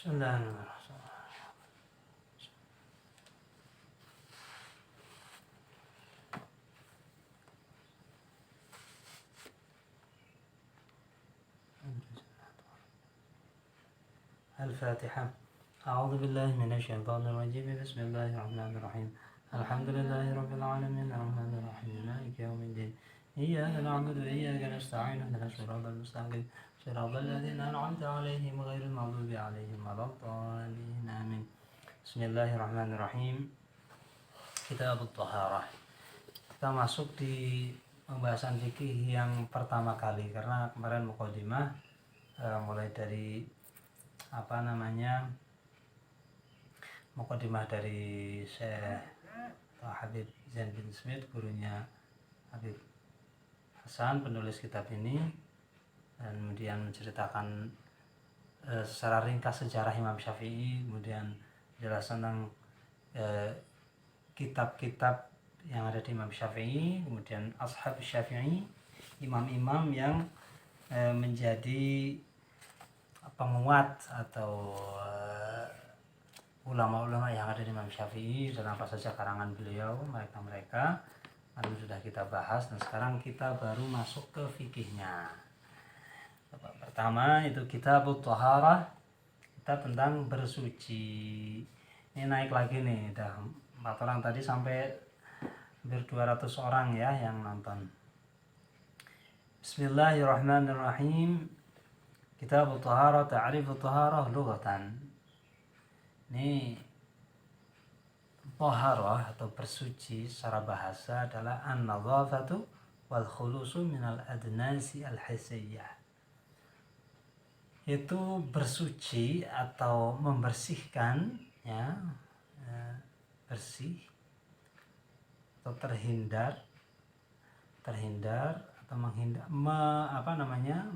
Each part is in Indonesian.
Bismillahirrahmanirrahim. Al-Fatihah. A'udzu billahi minasyaitonir rajim. Bismillahirrahmanirrahim. Alhamdulillahirabbil alamin arrahmanir rahim maliki yaumiddin. Iyyaka na'budu wa iyyaka nasta'in ihdinas siratal mustaqim siratal ladzina an'amta 'alaihim ghairil maghdubi 'alaihim waladdallin. Amin. Bismillahirrahmanirrahim. Kitabut Thaharah. Kita masuk di pembahasan fikih yang pertama kali karena kemarin mukadimah mulai dari mukadimah dari Syekh Habib Zain bin Smith, gurunya Habib Hasan, penulis kitab ini, dan kemudian menceritakan secara ringkas sejarah Imam Syafi'i, kemudian penjelasan tentang kitab-kitab yang ada di Imam Syafi'i, kemudian ashab Syafi'i, imam-imam yang menjadi penguat atau ulama-ulama yang ada di Imam Syafi'i dan apa saja karangan beliau, mereka sudah kita bahas, dan sekarang kita baru masuk ke fikihnya. Pertama itu Kitabut Thaharah, kitab tentang bersuci. Ini naik lagi nih, udah 4 orang tadi sampai hampir 200 orang ya yang nonton. Bismillahirrahmanirrahim. Kitabut Thaharah, ta'rifut Thaharah lughatan. Ini Thaharah atau bersuci secara bahasa adalah an-nadhafatu wal khulusu minal adnasi al-hissiyah. Itu bersuci atau membersihkan, ya, bersih atau terhindar atau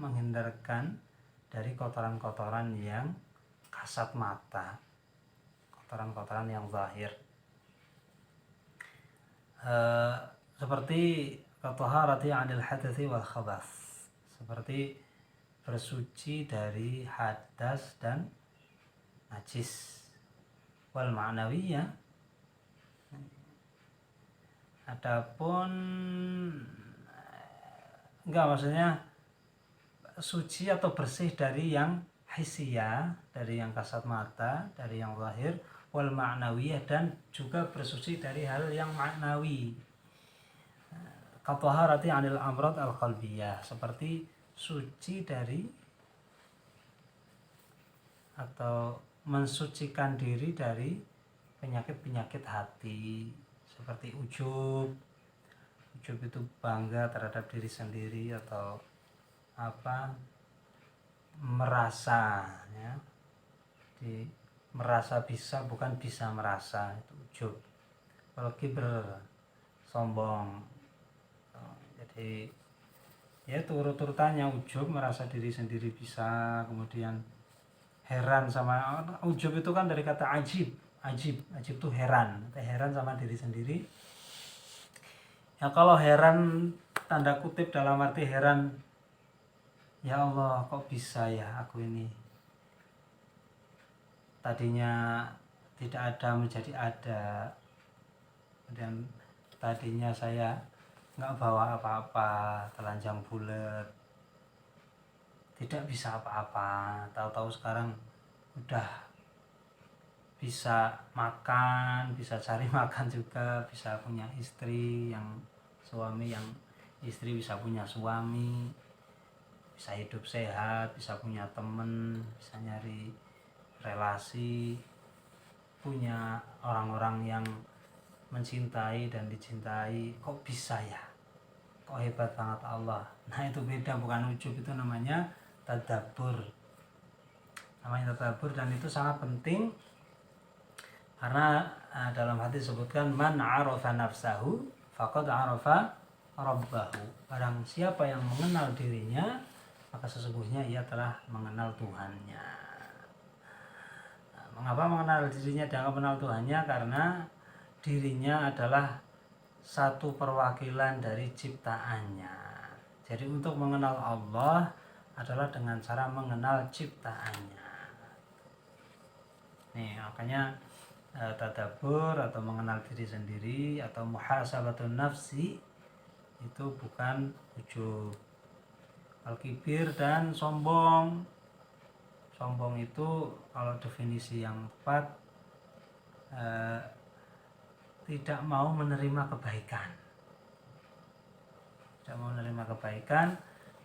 menghindarkan dari kotoran-kotoran yang kasat mata, kotoran-kotoran yang zahir, seperti taharati 'anil hadatsy wal khabath, seperti bersuci dari hadas dan najis. Wal ma'nawiyah, adapun maksudnya suci atau bersih dari yang hissiyah, dari yang kasat mata, dari yang zahir, wal ma'nawiyah, dan juga bersuci dari hal yang ma'nawi. Kataharati 'anil amrad al-qalbiyah, seperti suci dari atau mensucikan diri dari penyakit-penyakit hati, seperti ujub itu bangga terhadap diri sendiri atau merasa, ya, merasa bisa bukan bisa merasa, itu ujub. Kalau kibr, sombong. Jadi ya itu urut-urutannya, ujub merasa diri sendiri bisa, kemudian heran sama ujub itu kan dari kata ajib itu heran sama diri sendiri. Ya kalau heran tanda kutip dalam arti heran, ya Allah kok bisa ya aku ini tadinya tidak ada menjadi ada, kemudian tadinya saya nggak bawa apa-apa, telanjang bulat, tidak bisa apa-apa, tahu-tahu sekarang udah bisa makan, bisa cari makan juga, bisa punya istri, istri bisa punya suami, bisa hidup sehat, bisa punya temen, bisa nyari relasi, punya orang-orang yang mencintai dan dicintai. Kok bisa ya? Kok hebat banget Allah. Nah itu beda, bukan ujub, itu namanya tadabbur. Dan itu sangat penting karena dalam hadis disebutkan man 'arafa nafsahu faqad 'arafa rabbahu. Barang siapa yang mengenal dirinya, maka sesungguhnya ia telah mengenal Tuhannya. Nah, mengapa mengenal dirinya dianggap mengenal Tuhannya? Karena dirinya adalah satu perwakilan dari ciptaannya. Jadi untuk mengenal Allah adalah dengan cara mengenal ciptaannya. Nih makanya tadabbur atau mengenal diri sendiri atau muhasabatun nafsi itu bukan ujub. Al-kibir dan sombong itu kalau definisi yang tepat tidak mau menerima kebaikan,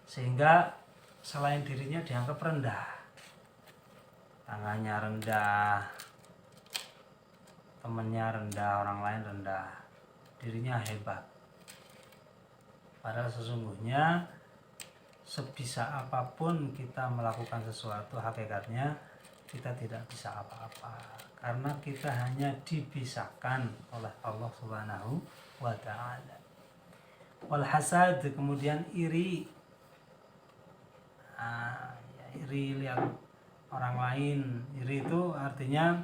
sehingga selain dirinya dianggap rendah, tangannya rendah, temannya rendah, orang lain rendah, dirinya hebat. Padahal sesungguhnya sebisa apapun kita melakukan sesuatu, hakikatnya kita tidak bisa apa-apa, karena kita hanya dibisakan oleh Allah Subhanahu wa ta'ala. Wal hasad, kemudian iri, iri lihat orang lain. Iri itu artinya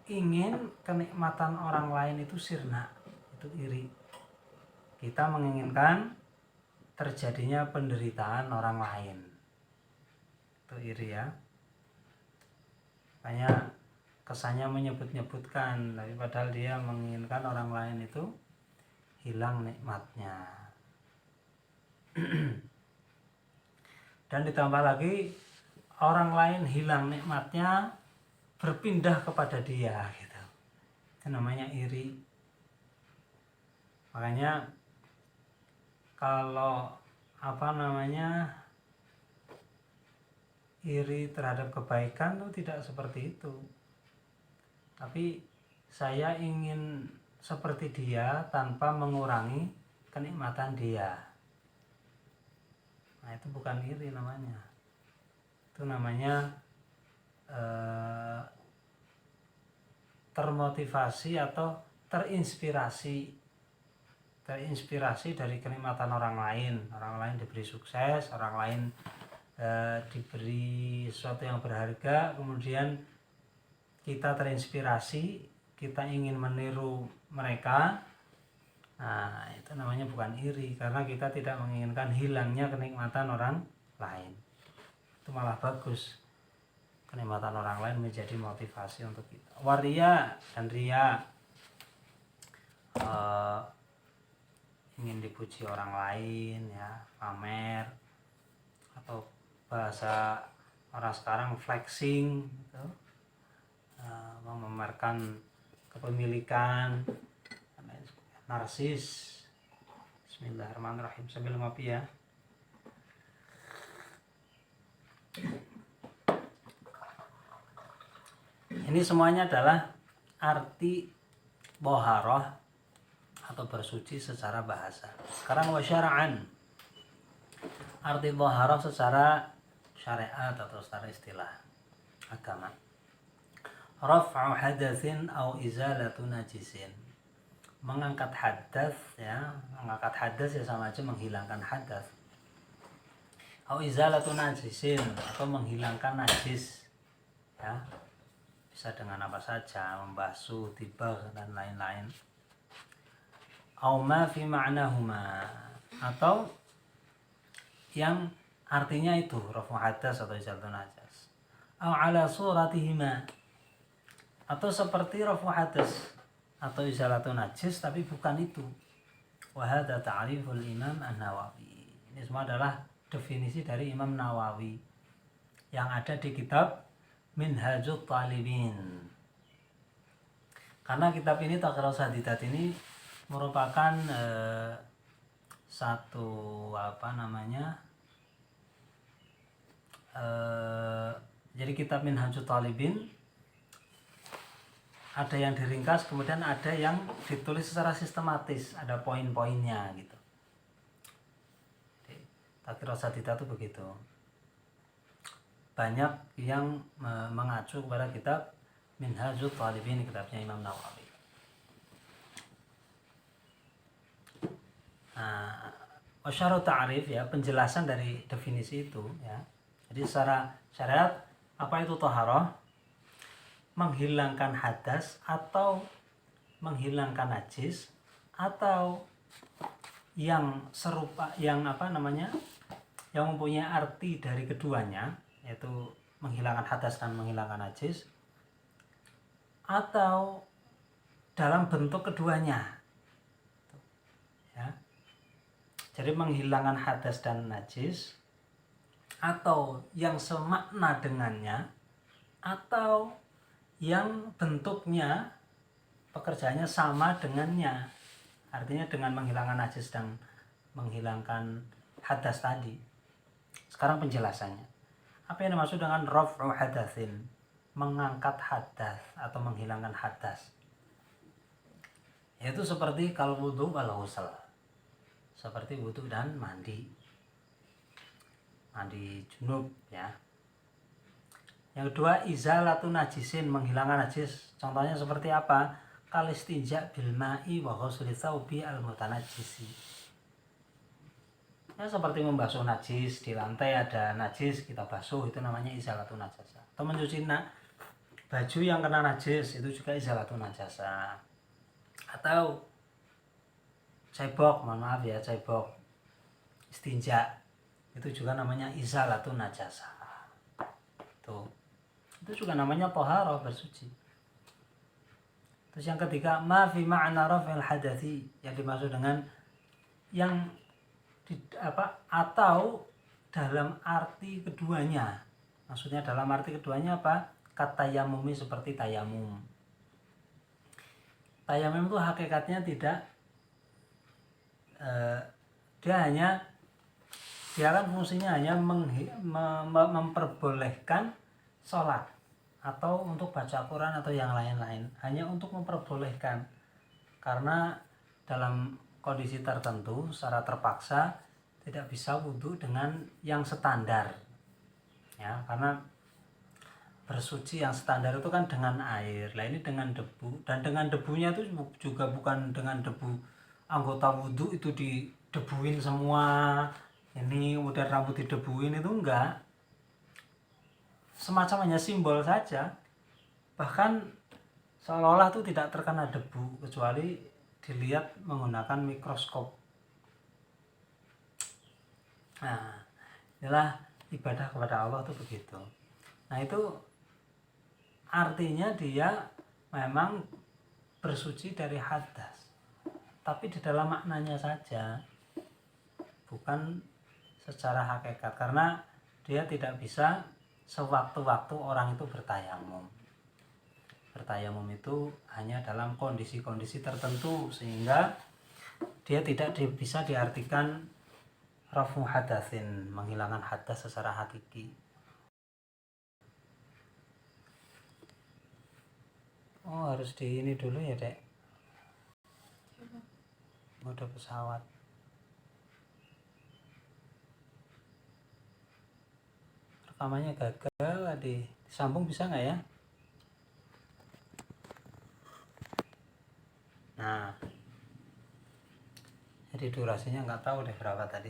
ingin kenikmatan orang lain itu sirna, itu iri. Kita menginginkan terjadinya penderitaan orang lain, itu iri ya. Makanya kesannya menyebut-nyebutkan, tapi padahal dia menginginkan orang lain itu hilang nikmatnya. Dan ditambah lagi orang lain hilang nikmatnya berpindah kepada dia gitu. Itu namanya iri. Makanya kalau iri terhadap kebaikan itu tidak seperti itu. Tapi saya ingin seperti dia tanpa mengurangi kenikmatan dia. Nah, itu bukan iri namanya. Itu namanya termotivasi atau terinspirasi dari kenikmatan orang lain diberi sukses, orang lain diberi sesuatu yang berharga, kemudian kita terinspirasi, kita ingin meniru mereka. Nah, itu namanya bukan iri, karena kita tidak menginginkan hilangnya kenikmatan orang lain. Itu malah bagus, kenikmatan orang lain menjadi motivasi untuk kita. Waria dan ria, ingin dipuji orang lain ya, pamer, atau bahasa orang sekarang flexing gitu, memamerkan kepemilikan, narsis. Bismillahirrahmanirrahim, sambil ngopi ya. Ini semuanya adalah arti boharoh atau bersuci secara bahasa. Sekarang wasyara'an, arti boharoh secara syariat atau secara istilah agama. Raf'u hadatsin au izalatu najisin, mengangkat hadas ya, mengangkat hadas ya sama aja menghilangkan hadas. Au izalatu najisin, atau menghilangkan najis ya, bisa dengan apa saja, membasuh, tibah dan lain-lain. Au ma fi ma'nahuma, atau yang artinya itu raf'u hadas atau izalatu najas. Au ala suratihima, atau seperti raf'u hadas atau izalatu najis tapi bukan itu. Wa hadza ta'riful Imam An-Nawawi. Ini semua adalah definisi dari Imam Nawawi yang ada di kitab Minhajut Talibin. Karena kitab ini Taqra'us Hadidat ini merupakan satu jadi kitab Minhajut Talibin ada yang diringkas, kemudian ada yang ditulis secara sistematis, ada poin-poinnya gitu. Taqra'us Hadidat itu begitu. Banyak yang mengacu kepada kitab Minhajut Talibin, kitabnya Imam Nawawi. Wasyarut ta'rif ya, penjelasan dari definisi itu ya. Jadi secara syariat apa itu thaharah? Menghilangkan hadas atau menghilangkan najis, atau yang serupa, yang yang mempunyai arti dari keduanya, yaitu menghilangkan hadas dan menghilangkan najis, atau dalam bentuk keduanya. Ya. Jadi menghilangkan hadas dan najis, atau yang semakna dengannya, atau yang bentuknya pekerjaannya sama dengannya. Artinya dengan menghilangkan najis dan menghilangkan hadas tadi. Sekarang penjelasannya. Apa yang dimaksud dengan raf'u hadatsin? Mengangkat hadas atau menghilangkan hadas. Yaitu seperti kalau wudu wal ghusl. Seperti wudu dan mandi. Mandi junub ya. Yang kedua, izalatun najisin, menghilangkan najis. Contohnya seperti apa? Kalistinja bil ma'i wa ghusli tsaubi al mutanajjisi. Ya, seperti membasuh najis, di lantai ada najis, kita basuh, itu namanya izalatun najasa. Atau mencuci baju yang kena najis, itu juga izalatun najasa. Atau cebok, mohon maaf ya, cebok, istinja, itu juga namanya izalatun najasa. Itu juga namanya toharoh, bersuci. Terus yang ketiga, ma fi ma'na raf'il hadathi, yang dimaksud dengan yang atau dalam arti keduanya. Maksudnya dalam arti keduanya apa? Katayamumi, seperti tayamum. Tayamum itu hakikatnya tidak dia kan fungsinya hanya memperbolehkan sholat atau untuk baca Quran atau yang lain-lain, hanya untuk memperbolehkan, karena dalam kondisi tertentu secara terpaksa tidak bisa wudhu dengan yang standar ya, karena bersuci yang standar itu kan dengan air, lah ini dengan debu, dan dengan debunya itu juga bukan dengan debu anggota wudhu itu didebuin semua, ini udah rambut didebuin, itu enggak, semacam hanya simbol saja, bahkan seolah-olah itu tidak terkena debu kecuali dilihat menggunakan mikroskop. Nah, inilah ibadah kepada Allah itu begitu. Nah, itu artinya dia memang bersuci dari hadas, tapi di dalam maknanya saja, bukan secara hakikat, karena dia tidak bisa sewaktu-waktu orang itu bertayamum. Bertayamum itu hanya dalam kondisi-kondisi tertentu, sehingga dia tidak bisa diartikan rafu hadatsin, menghilangkan hadas secara hakiki. Oh, harus di ini dulu ya, Dek. Mode pesawat. Rekamannya gagal, disambung bisa nggak ya? Nah, jadi durasinya nggak tahu deh berapa tadi.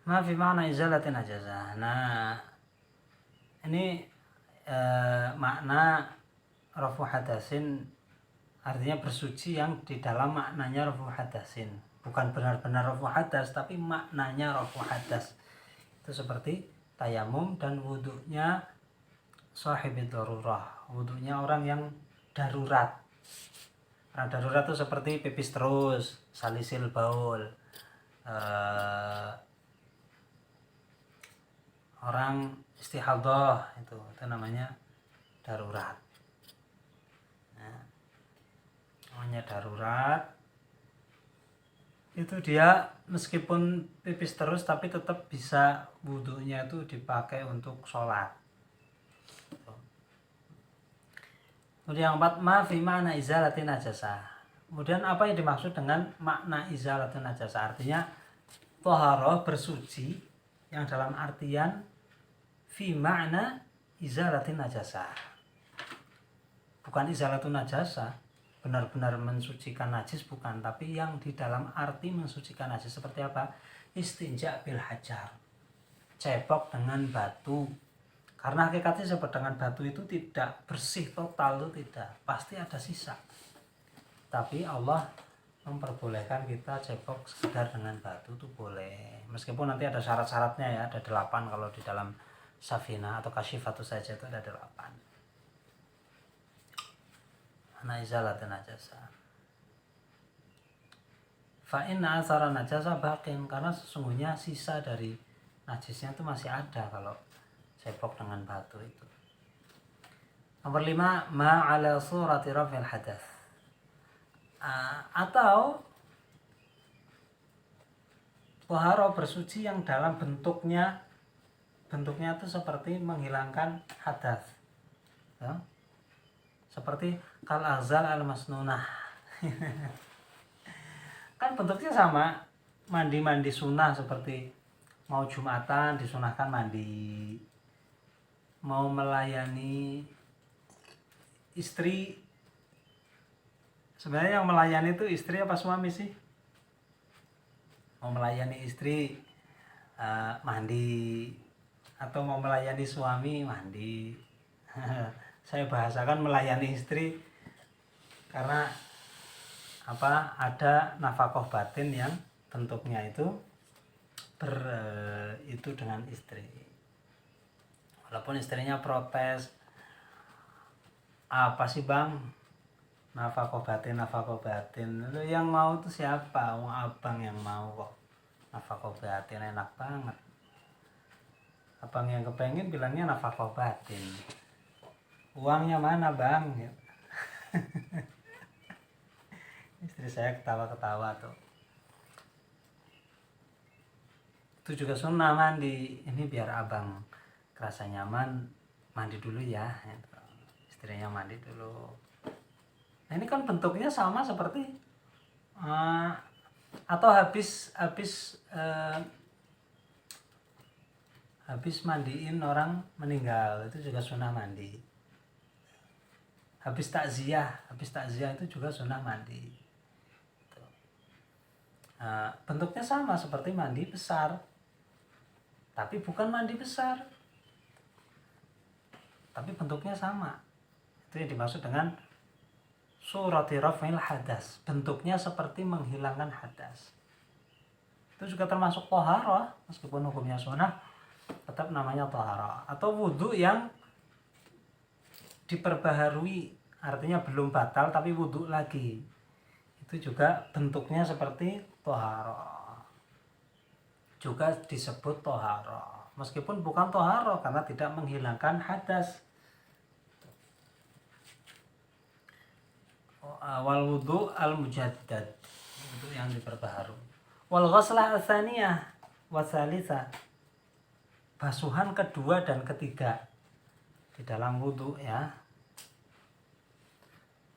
Ma fi ma'na izalatin najasa. Nah, ini makna rafu hadasin, artinya bersuci yang di dalam maknanya rafu hadasin, bukan benar-benar rafu hadas, tapi maknanya rafu hadas. Itu seperti tayamum dan wudhunya sahibid darurah, wudhunya orang yang darurat. Orang darurat itu seperti pipis terus, salisil baul, orang istihadah, itu namanya darurat. Nah, namanya darurat itu dia meskipun pipis terus tapi tetap bisa wudhunya itu dipakai untuk sholat. Kemudian yang keempat, ma fi ma'na izalatin najasa. Kemudian apa yang dimaksud dengan makna izalatin najasa? Artinya toharoh, bersuci yang dalam artian fi ma'na izalatin najasa, bukan izalatun najasa benar-benar mensucikan najis, bukan, tapi yang di dalam arti mensucikan najis. Seperti apa? Istinja bil hajar, cebok dengan batu. Karena hakikatnya cebok dengan batu itu tidak bersih total, itu tidak, pasti ada sisa. Tapi Allah memperbolehkan kita cebok sekedar dengan batu itu boleh, meskipun nanti ada syarat-syaratnya ya, ada 8 kalau di dalam Safina atau Kasyifatus saja itu ada 8. Ana izalatin najasa. Fa inna athara najasa baqin, karena sesungguhnya sisa dari najisnya itu masih ada kalau cebok dengan batu itu. Nomor 5, ma ala surati rafil hadath. Atau toharo bersuci yang dalam bentuknya itu seperti menghilangkan hadas ya? Seperti kal azal al masnunah. Kan bentuknya sama, mandi sunnah, seperti mau Jumatan disunahkan mandi, mau melayani istri. Sebenarnya yang melayani itu istri apa suami sih? Mau melayani istri mandi, atau mau melayani suami mandi. Saya bahasakan melayani istri karena ada nafkah batin yang bentuknya itu itu dengan istri. Walaupun istrinya protes, apa sih bang, nafkah batin, yang mau itu siapa? Abang yang mau kok nafkah batin, enak banget. Abang yang kepengen bilangnya nafkah batin, uangnya mana bang? Istri saya ketawa-ketawa tuh. Itu juga sunnah mandi. Ini biar abang kerasa nyaman, mandi dulu ya. Istrinya mandi dulu. Nah ini kan bentuknya sama seperti atau habis mandiin orang meninggal, itu juga sunnah mandi. Habis takziah itu juga sunnah mandi. Bentuknya sama seperti mandi besar, tapi bukan mandi besar, tapi bentuknya sama. Itu yang dimaksud dengan surati raf'il hadas, bentuknya seperti menghilangkan hadas. Itu juga termasuk toharah, meskipun hukumnya sunnah tetap namanya toharah. Atau wudhu yang diperbaharui, artinya belum batal tapi wudhu lagi, itu juga bentuknya seperti toharah, juga disebut toharah, meskipun bukan toharah karena tidak menghilangkan hadas. Wal wudhu al mujaddad, itu yang diperbaharui. Wal ghuslah ats-tsaniyah wa tsalitsah, basuhan kedua dan ketiga di dalam wudhu ya,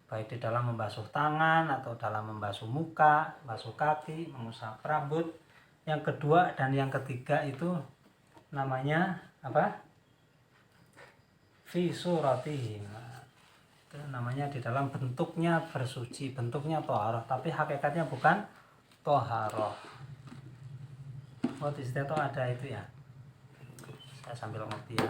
baik di dalam membasuh tangan atau dalam membasuh muka, basuh kaki, mengusap rambut. Yang kedua dan yang ketiga itu namanya apa? Fi suratihi, itu namanya di dalam bentuknya bersuci, bentuknya toharah, tapi hakikatnya bukan toharah. Di situ ada itu ya. Saya sambil ngopi ya.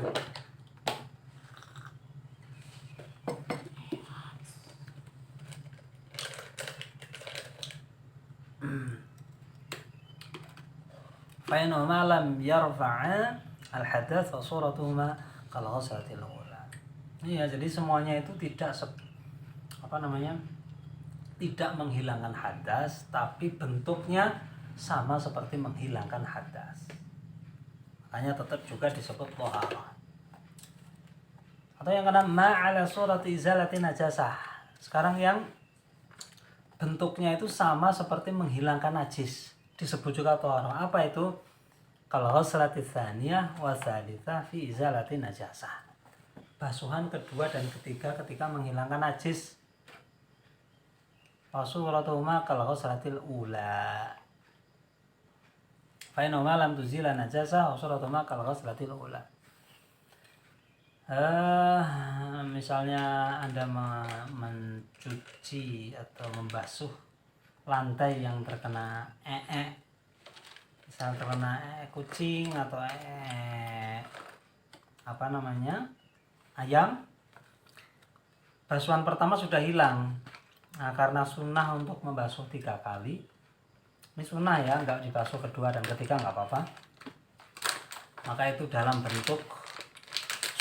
Fainuma lam yarfa'a al-hadath wa suratuhuma kal ghuslatil ula. Iya, jadi semuanya itu tidak tidak menghilangkan hadas, tapi bentuknya sama seperti menghilangkan hadas. Makanya tetap juga disebut toharah. Atau yang keenam, ma'ala surati izalati najasah. Sekarang yang bentuknya itu sama seperti menghilangkan najis, disebut juga toharah. Apa itu? Kalau ghuslati tsaniyah wa tsalitsah fi izalati najasah, basuhan kedua dan ketiga ketika menghilangkan najis. Wasuratuhuma kal ghuslatil ula. Fa inna ma lam tuzila najasah wasuratuhuma kal ghuslatil ula. Misalnya Anda mencuci atau membasuh lantai yang terkena misal terkena kucing atau ayam, basuhan pertama sudah hilang, Nah, karena sunnah untuk membasuh 3 kali, ini sunnah ya, nggak dibasuh kedua dan ketiga nggak apa-apa, maka itu dalam bentuk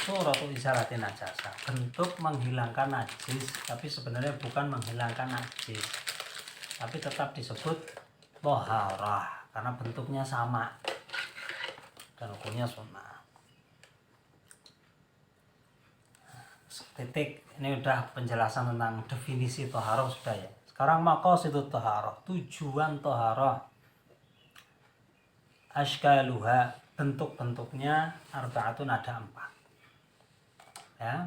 suratul izalatin najasa, bentuk menghilangkan najis, tapi sebenarnya bukan menghilangkan najis, tapi tetap disebut toharah karena bentuknya sama dan hukumnya sunnah. Titik. Ini udah penjelasan tentang definisi toharah sudah ya. Sekarang maqasidut toharah, tujuan toharah. Ashkaluha, bentuk-bentuknya arba'atun, ada 4 ya.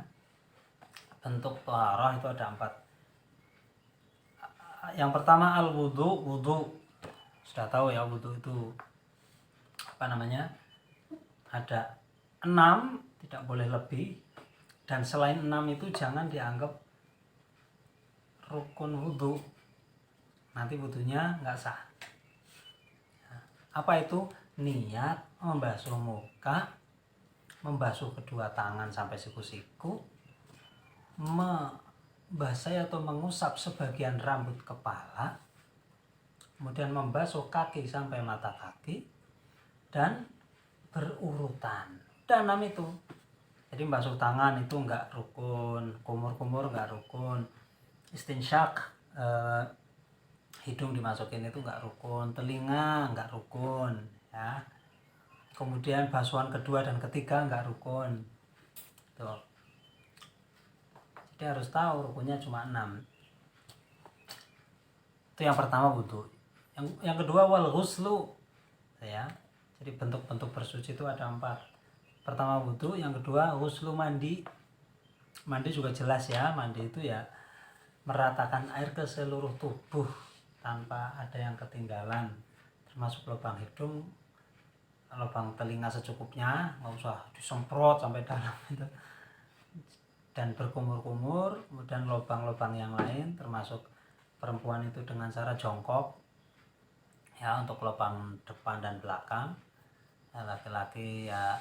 Bentuk toharah itu ada 4. Yang pertama al-wudu. Wudu sudah tahu ya, wudu itu apa namanya, ada 6, tidak boleh lebih, dan selain 6 itu jangan dianggap rukun wudu, nanti wudunya nggak sah. Apa itu? Niat membasuh muka, membasuh kedua tangan sampai siku-siku, membasahi atau mengusap sebagian rambut kepala, kemudian membasuh kaki sampai mata kaki, dan berurutan. Dan 6 itu. Jadi membasuh tangan itu enggak rukun, kumur-kumur enggak rukun, istinsyak hidung dimasukin itu enggak rukun, telinga enggak rukun ya. Kemudian basuhan kedua dan ketiga enggak rukun. Tuh. Jadi harus tahu rukunnya cuma 6. Itu yang pertama wudu. Yang kedua wal ghuslu ya. Jadi bentuk-bentuk bersuci itu ada 4. Pertama wudu, yang kedua ghuslu, mandi. Mandi juga jelas ya, mandi itu ya meratakan air ke seluruh tubuh tanpa ada yang ketinggalan, termasuk lubang hidung, lubang telinga secukupnya, nggak usah disemprot sampai dalam itu, dan berkumur-kumur. Kemudian lubang-lubang yang lain, termasuk perempuan itu dengan cara jongkok ya, untuk lubang depan dan belakang. Nah, laki-laki ya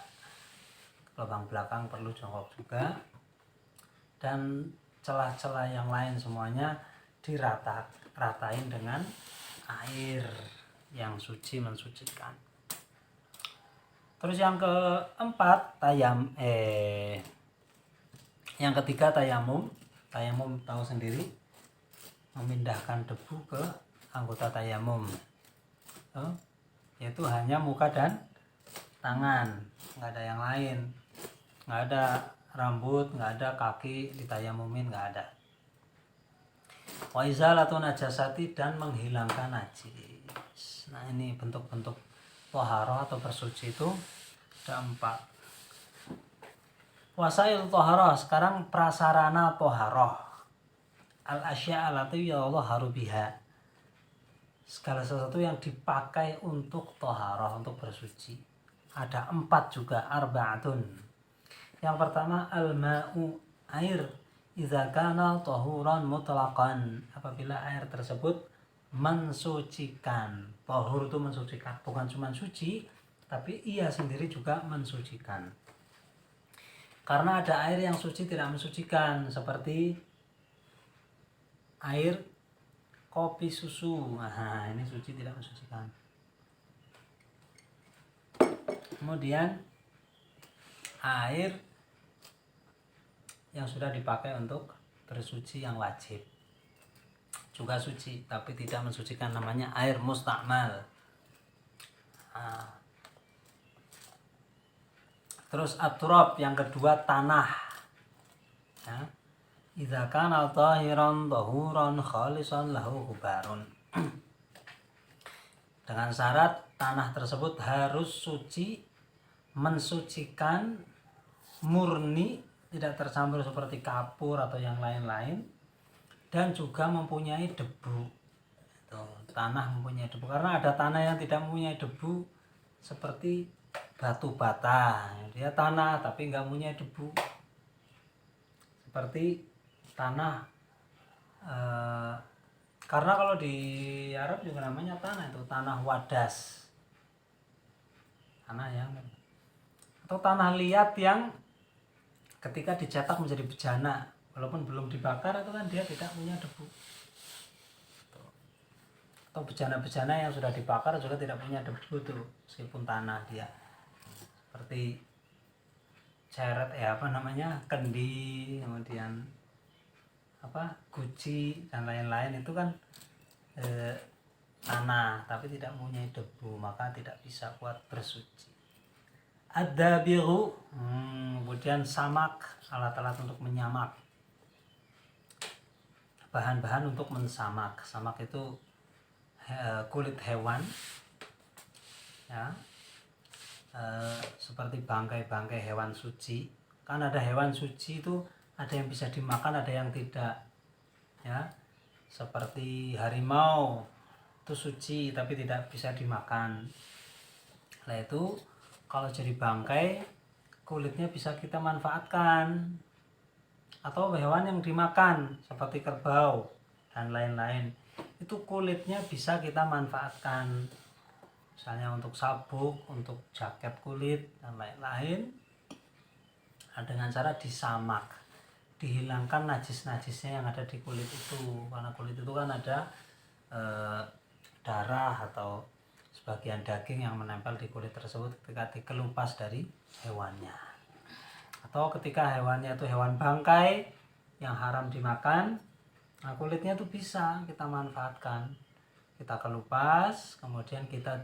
lubang belakang perlu jongkok juga, dan celah-celah yang lain semuanya diratain dengan air yang suci, mensucikan. Terus yang keempat yang ketiga tayamum. Tayamum tahu sendiri, memindahkan debu ke anggota tayamum, yaitu hanya muka dan tangan, nggak ada yang lain, nggak ada rambut, nggak ada kaki ditayamumin, nggak ada. Wa izalatu najasati, dan menghilangkan najis. Nah, ini bentuk-bentuk toharah atau bersuci itu ada 4. Wasail toharah, sekarang prasarana toharah. Al asya allati yadhharu biha, segala sesuatu yang dipakai untuk toharah, untuk bersuci. Ada 4 juga, arba'atun. Yang pertama al-ma'u, air. Idza kana tahuran mutlaqan, apabila air tersebut mensucikan. Tahur itu mensucikan, bukan cuma suci, tapi ia sendiri juga mensucikan. Karena ada air yang suci tidak mensucikan, seperti air kopi susu. Nah, ini suci tidak mensucikan. Kemudian air yang sudah dipakai untuk bersuci yang wajib juga suci, tapi tidak mensucikan, namanya air mustakmal. Terus at-turab, yang kedua tanah ya. Idza kana tahiran tahuran khalisan lahu hubarun, dengan syarat tanah tersebut harus suci, mensucikan, murni, tidak tercampur seperti kapur atau yang lain-lain, dan juga mempunyai debu. Tanah mempunyai debu, karena ada tanah yang tidak mempunyai debu, seperti batu bata, dia tanah tapi nggak mempunyai debu, seperti tanah karena kalau di Arab juga namanya tanah itu tanah wadas, tanah yang atau tanah liat yang ketika dicetak menjadi bejana, walaupun belum dibakar itu kan dia tidak punya debu. atau bejana-bejana yang sudah dibakar juga tidak punya debu tuh, meskipun tanah dia. Seperti ceret kendi, kemudian guci dan lain-lain itu kan tanah tapi tidak mempunyai debu, maka tidak bisa buat bersuci. Ad-dabiru, kemudian samak, alat-alat untuk menyamak, bahan-bahan untuk mensamak. Samak itu kulit hewan, ya, seperti bangkai-bangkai hewan suci. Kan ada hewan suci itu ada yang bisa dimakan, ada yang tidak, ya. Seperti harimau itu suci tapi tidak bisa dimakan. Nah itu kalau jadi bangkai, kulitnya bisa kita manfaatkan. Atau hewan yang dimakan seperti kerbau dan lain-lain, itu kulitnya bisa kita manfaatkan, misalnya untuk sabuk, untuk jaket kulit dan lain-lain, dengan cara disamak, dihilangkan najis-najisnya yang ada di kulit itu. Karena kulit itu kan ada darah atau sebagian daging yang menempel di kulit tersebut ketika dikelupas dari hewannya. Atau ketika hewannya itu hewan bangkai yang haram dimakan, nah kulitnya itu bisa kita manfaatkan, kita kelupas, kemudian kita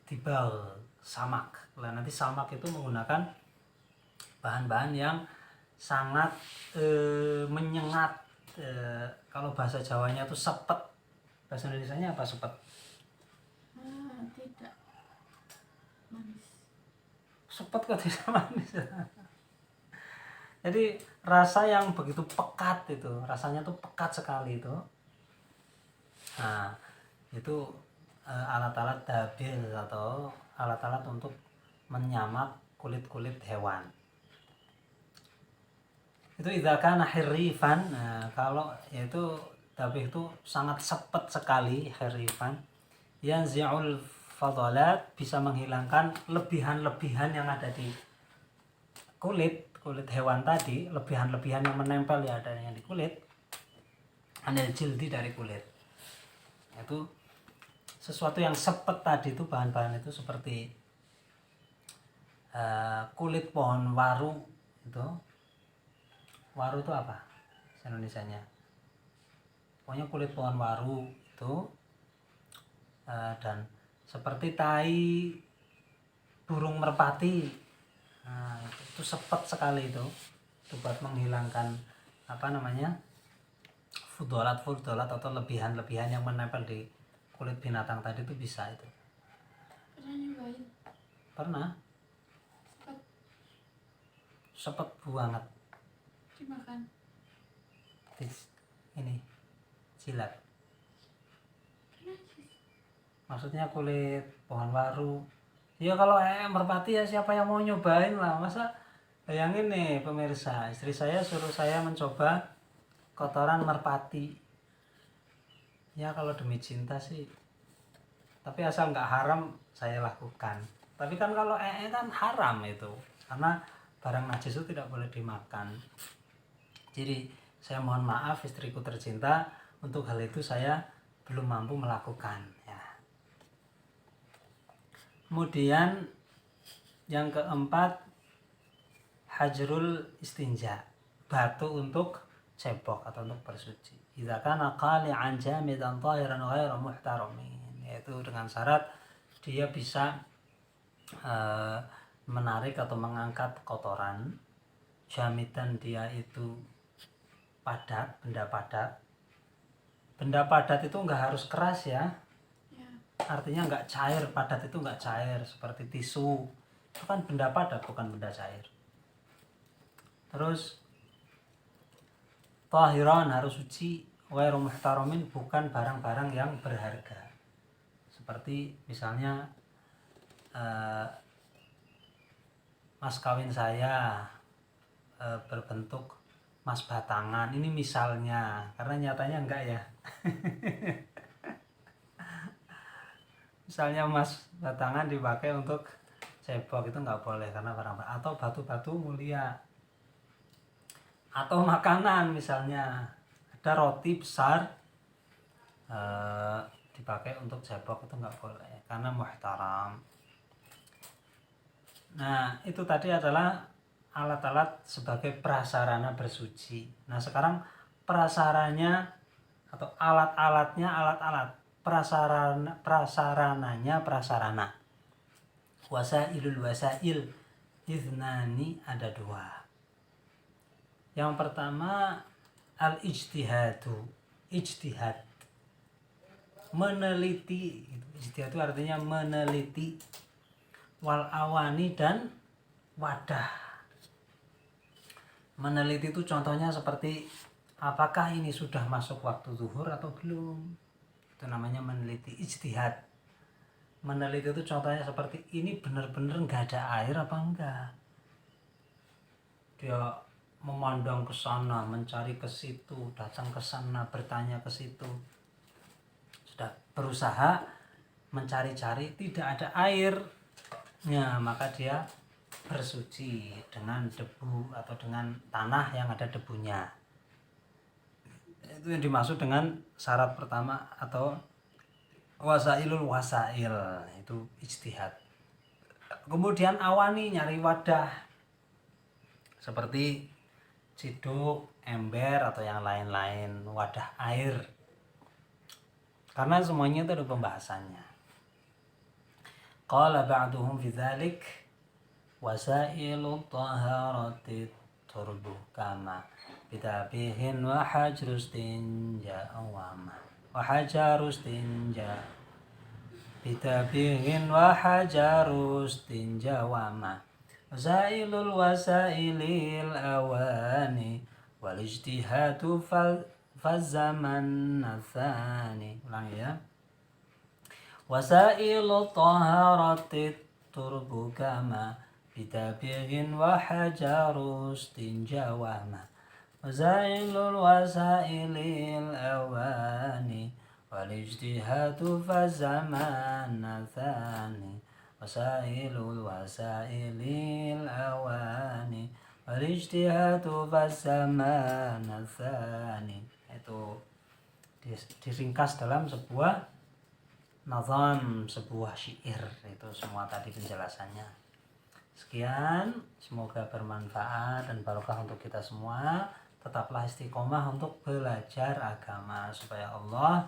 dibal samak. Nah, nanti samak itu menggunakan bahan-bahan yang sangat menyengat. Kalau bahasa Jawanya itu sepet, bahasa Indonesianya apa sepet? Tidak manis. Sepet kok tidak manis. Jadi rasa yang begitu pekat itu, rasanya tuh pekat sekali itu. Nah, itu alat-alat dabil atau alat-alat untuk menyamak kulit-kulit hewan. Itu idza kana hirifan. Nah, kalau yaitu dabil itu sangat sepet sekali, hirifan. Yanzi'ul fadalat, bisa menghilangkan lebihan-lebihan yang ada di kulit hewan tadi, lebihan-lebihan yang menempel ya adanya di kulit, anil jildi, dari kulit. Itu sesuatu yang sepet tadi itu, bahan-bahan itu seperti kulit pohon waru itu. Waru itu apa Indonesianya? Pokoknya kulit pohon waru itu, dan seperti tai burung merpati. Nah, itu sepet sekali itu buat menghilangkan fudolat atau lebihan-lebihan yang menempel di kulit binatang tadi, itu bisa itu. Pernah nyobain? Pernah. Sepet banget. Dimakan? Ini jilat. Pernah sih. Maksudnya kulit pohon waru. Ya kalau merpati ya siapa yang mau nyobain lah. Masa bayangin nih pemirsa, istri saya suruh saya mencoba kotoran merpati. Ya kalau demi cinta sih. Tapi asal nggak haram saya lakukan. Tapi kan kalau kan haram itu. Karena barang najis itu tidak boleh dimakan. Jadi saya mohon maaf istriku tercinta, untuk hal itu saya belum mampu melakukan. Ya. Kemudian yang keempat, hajrul istinja, batu untuk cebok atau untuk bersuci. Idza kana qali'an jamidan tahiran ghairu muhtaramin, yaitu dengan syarat dia bisa menarik atau mengangkat kotoran. Jamidan, dia itu padat, benda padat. Benda padat itu enggak harus keras ya. Artinya enggak cair, padat itu enggak cair seperti tisu. Itu kan benda padat, bukan benda cair. Terus tahiran, harus suci, ghairu muhtaramin, bukan barang-barang yang berharga. Seperti misalnya mas kawin saya berbentuk mas batangan, ini misalnya, karena nyatanya enggak ya. Misalnya mas batangan dipakai untuk cebok, itu enggak boleh karena barang-barang. Atau batu-batu mulia, atau makanan, misalnya ada roti besar dipakai untuk jabok itu nggak boleh karena muhtaram. Nah itu tadi adalah alat-alat sebagai prasarana bersuci. Nah sekarang prasarannya atau alat-alatnya alat-alat, prasarananya prasarana. Wasailul wasail ithnani, ada dua. Yang pertama al-ijtihadu, ijtihad, meneliti. Ijtihad itu artinya meneliti. Wal awani, dan wadah. Meneliti itu contohnya seperti apakah ini sudah masuk waktu zuhur atau belum. Itu namanya meneliti, ijtihad. Meneliti itu contohnya seperti ini benar-benar nggak ada air apa enggak. Dia memandang ke sana, mencari ke situ, datang ke sana, bertanya ke situ. Sudah berusaha mencari-cari, tidak ada air. Ya, maka dia bersuci dengan debu atau dengan tanah yang ada debunya. Itu yang dimaksud dengan syarat pertama atau wasailul wasail, itu ijtihad. Kemudian awani, nyari wadah seperti ciduk, ember atau yang lain-lain, wadah air. Karena semuanya itu ada pembahasannya. Qala ba'duhum fi dzalik wasailu taharati turbu kama bitabihin wa hajrus tinja awama wa hajarus tinja bitabihin wa hajarus tinja wama wasailul wasailil awani wal ijtihadu fazaman nathani. Ulang ya. Wasailu taharati turbu kama bitabighin wa hajarus tinja wama wasailul wasailil awani wal ijtihadu fazaman nathani wasailul wasailil awani wal ijtihadu fazaman nathani. Itu diringkas dalam sebuah nazam, sebuah syair. Itu semua tadi penjelasannya. Sekian, semoga bermanfaat dan barokah untuk kita semua. Tetaplah istiqomah untuk belajar agama supaya Allah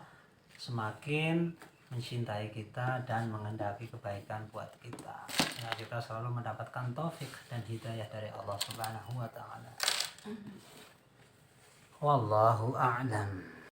semakin mencintai kita dan menghendaki kebaikan buat kita. Ya, kita selalu mendapatkan taufik dan hidayah dari Allah Subhanahu wa taala. Wallahu a'lam.